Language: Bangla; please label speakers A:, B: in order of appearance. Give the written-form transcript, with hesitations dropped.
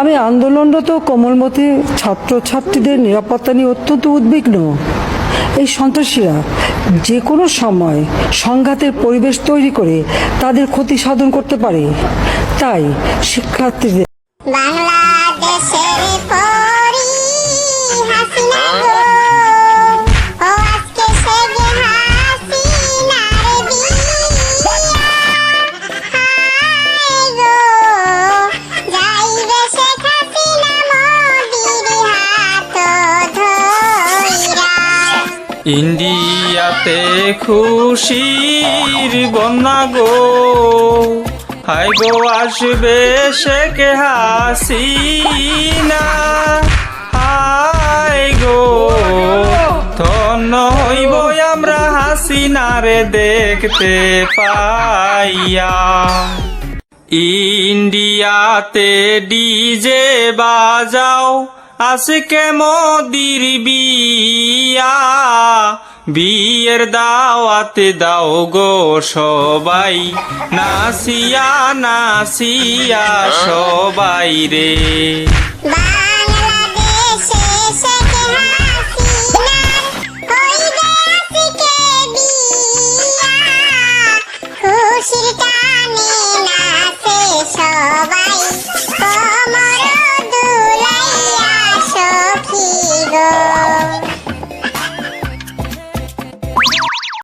A: আমি আন্দোলনরত কোমলমতি ছাত্রছাত্রীদের নিরাপত্তা নিয়ে অত্যন্ত উদ্বিগ্ন। এই সন্ত্রাসীরা যে কোনো সময় সংঘাতের পরিবেশ তৈরি করে তাদের ক্ষতি সাধন করতে পারে। তাই শিক্ষার্থীদের
B: বাংলাদেশের পরি হাসিনা গো, ও আজকে সেজে হাসিনার বিয়া। হায় গো, যাইবে শেখ হাসিনা মোদির হাত ধইরা।
C: ইন্ডিয়াতে খুশির বন্যা গো, হাই গো আসবে শেখ হাসিনা। হাই গো, ধন্য হইব আমরা হাসিনারে দেখতে পাইয়া। ইন্ডিয়াতে ডিজে বাজাও, আজকে মোদির বিয়া। বিয়ের দাওয়াতে দাও গো সবাই, নাসিয়া নাসিয়া সবাই রে।
B: বাংলাদেশে শেখ হাসিনার হইবে আজকে বিয়া। খুশির টানে নাচে সবাই।